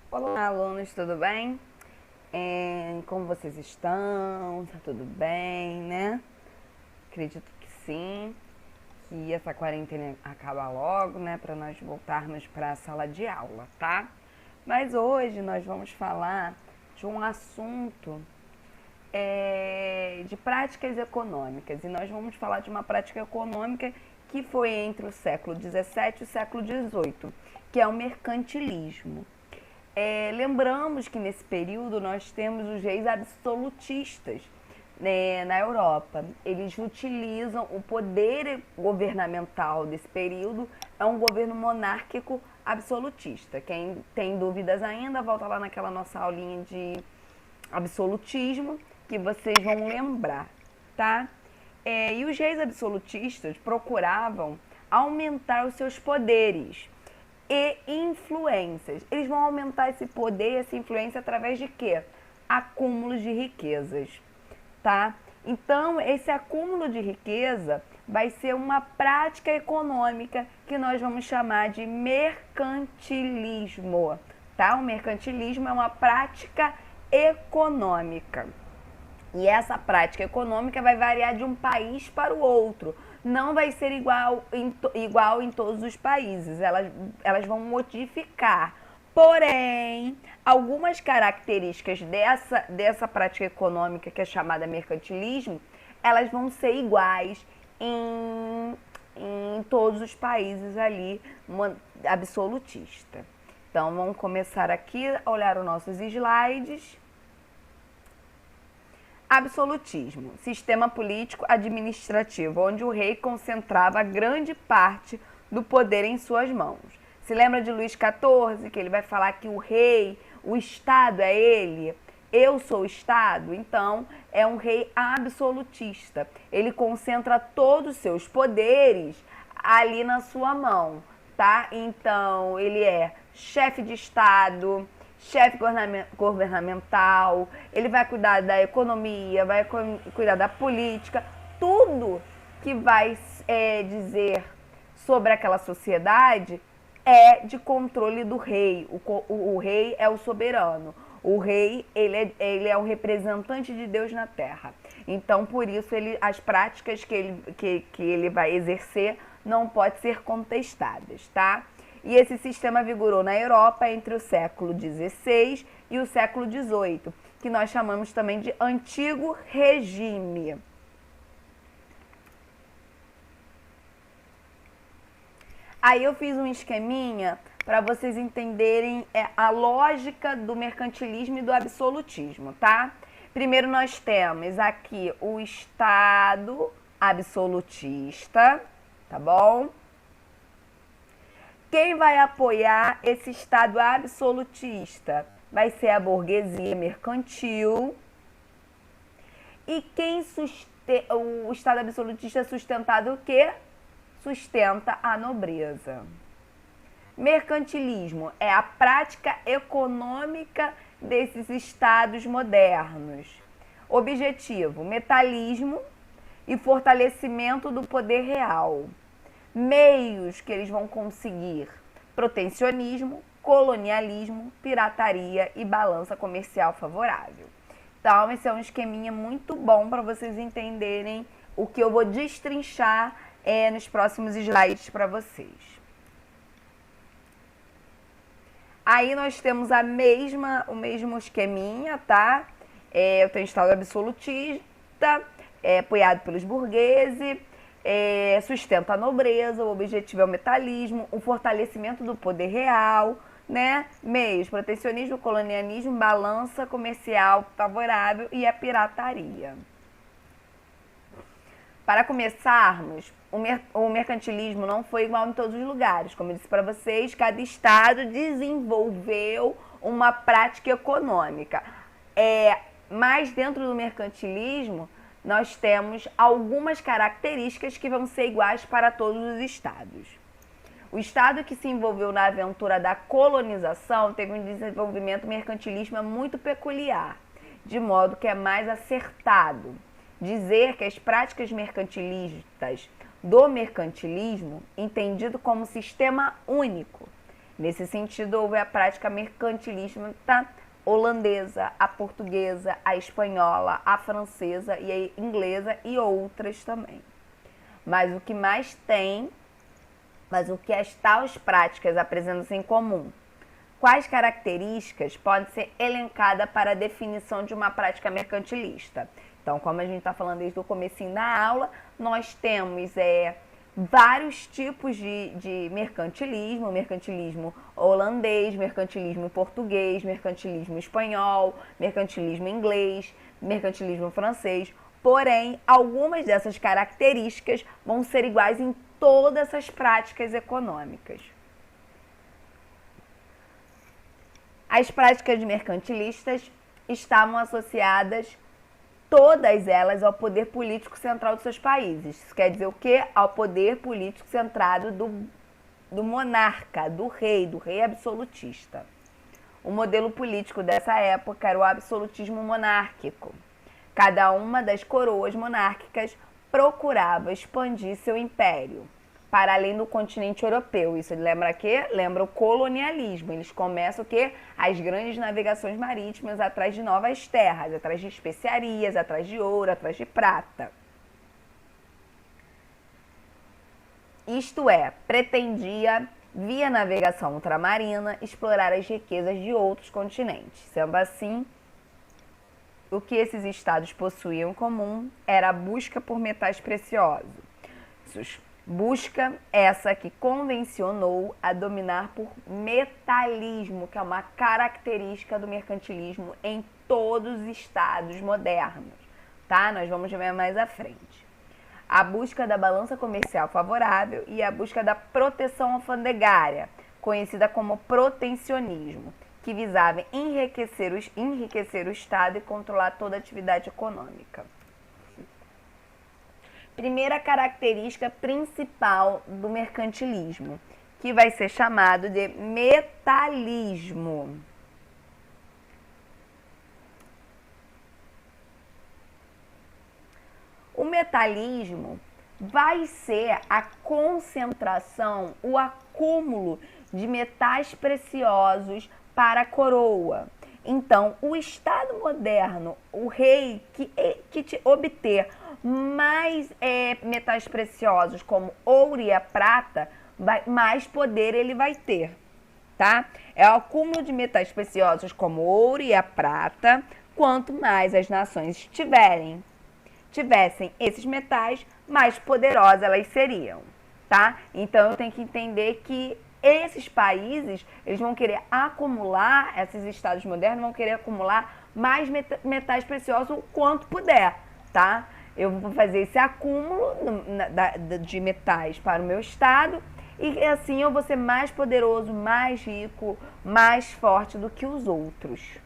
Olá, alunos, tudo bem? Como vocês estão? Tá tudo bem, né? Acredito que sim, que essa quarentena acaba logo, né, para nós voltarmos para a sala de aula, tá? Mas hoje nós vamos falar de um assunto de práticas econômicas e nós vamos falar de uma prática econômica que foi entre o século XVII e o século XVIII, que é o mercantilismo. Lembramos que nesse período nós temos os reis absolutistas, né, na Europa. Eles utilizam o poder governamental desse período, é um governo monárquico absolutista. Quem tem dúvidas ainda, volta lá naquela nossa aulinha de absolutismo que vocês vão lembrar, tá? E os reis absolutistas procuravam aumentar os seus poderes e influências. Eles vão aumentar esse poder e essa influência através de quê? Acúmulos de riquezas, tá? Então, esse acúmulo de riqueza vai ser uma prática econômica que nós vamos chamar de mercantilismo, tá? O mercantilismo é uma prática econômica. E essa prática econômica vai variar de um país para o outro. Não vai ser igual em todos os países. Elas vão modificar. Porém, algumas características dessa prática econômica, que é chamada mercantilismo, elas vão ser iguais em todos os países ali, absolutista. Então, vamos começar aqui a olhar os nossos slides. Absolutismo, sistema político administrativo, onde o rei concentrava grande parte do poder em suas mãos. Se lembra de Luís XIV, que ele vai falar que o rei, o Estado é ele, eu sou o Estado? Então, é um rei absolutista. Ele concentra todos os seus poderes ali na sua mão, tá? Então, ele é chefe de Estado, chefe governamental, ele vai cuidar da economia, vai cuidar da política, tudo que vai dizer sobre aquela sociedade é de controle do rei. O rei é o soberano. O rei, ele é o representante de Deus na terra. Então, por isso, as práticas que ele vai exercer não podem ser contestadas, tá? E esse sistema vigorou na Europa entre o século XVI e o século XVIII, que nós chamamos também de Antigo Regime. Aí eu fiz um esqueminha para vocês entenderem a lógica do mercantilismo e do absolutismo, tá? Primeiro nós temos aqui o Estado absolutista, tá bom? Quem vai apoiar esse Estado absolutista? Vai ser a burguesia mercantil. E o Estado absolutista é sustentado o quê? Sustenta a nobreza. Mercantilismo é a prática econômica desses estados modernos. Objetivo: metalismo e fortalecimento do poder real. Meios que eles vão conseguir: protecionismo, colonialismo, pirataria e balança comercial favorável. Então, esse é um esqueminha muito bom para vocês entenderem o que eu vou destrinchar nos próximos slides para vocês. Aí nós temos o mesmo esqueminha, tá? Eu tenho Estado absolutista, apoiado pelos burgueses, sustenta a nobreza, o objetivo é o metalismo, o fortalecimento do poder real, né? Meios: protecionismo, colonialismo, balança comercial favorável e a pirataria. Para começarmos, o mercantilismo não foi igual em todos os lugares. Como eu disse para vocês, cada estado desenvolveu uma prática econômica. Mas dentro do mercantilismo, nós temos algumas características que vão ser iguais para todos os estados. O estado que se envolveu na aventura da colonização teve um desenvolvimento mercantilista muito peculiar, de modo que é mais acertado dizer que as práticas mercantilistas do mercantilismo, entendido como sistema único, Nesse sentido, houve a prática mercantilista holandesa, a portuguesa, a espanhola, a francesa e a inglesa e outras também. Mas o que mais tem, o que as tais práticas apresentam em comum? Quais características podem ser elencadas para a definição de uma prática mercantilista? Então, como a gente está falando desde o comecinho da aula, nós temos vários tipos de mercantilismo, mercantilismo holandês, mercantilismo português, mercantilismo espanhol, mercantilismo inglês, mercantilismo francês. Porém, algumas dessas características vão ser iguais em todas essas práticas econômicas. As práticas mercantilistas estavam associadas todas elas ao poder político central dos seus países. Isso quer dizer o quê? Ao poder político centrado do monarca, do rei absolutista. O modelo político dessa época era o absolutismo monárquico. Cada uma das coroas monárquicas procurava expandir seu império para além do continente europeu. Isso lembra quê? Lembra o colonialismo. Eles começam o quê? As grandes navegações marítimas atrás de novas terras, atrás de especiarias, atrás de ouro, atrás de prata. Isto é, pretendia, via navegação ultramarina, explorar as riquezas de outros continentes. Sendo assim, o que esses estados possuíam em comum era a busca por metais preciosos. Busca essa que convencionou a dominar por metalismo, que é uma característica do mercantilismo em todos os estados modernos, tá? Nós vamos ver mais à frente. A busca da balança comercial favorável e a busca da proteção alfandegária, conhecida como protecionismo, que visava enriquecer o Estado e controlar toda a atividade econômica. Primeira característica principal do mercantilismo, que vai ser chamado de metalismo. O metalismo vai ser a concentração, o acúmulo de metais preciosos para a coroa. Então, o Estado moderno, o rei que obter mais metais preciosos como ouro e a prata, mais poder ele vai ter, tá? É o acúmulo de metais preciosos como ouro e a prata, quanto mais as nações tivessem esses metais, mais poderosas elas seriam, tá? Então, eu tenho que entender que esses países, eles vão querer acumular, esses estados modernos vão querer acumular mais metais preciosos o quanto puder, tá? Eu vou fazer esse acúmulo de metais para o meu estado e assim eu vou ser mais poderoso, mais rico, mais forte do que os outros.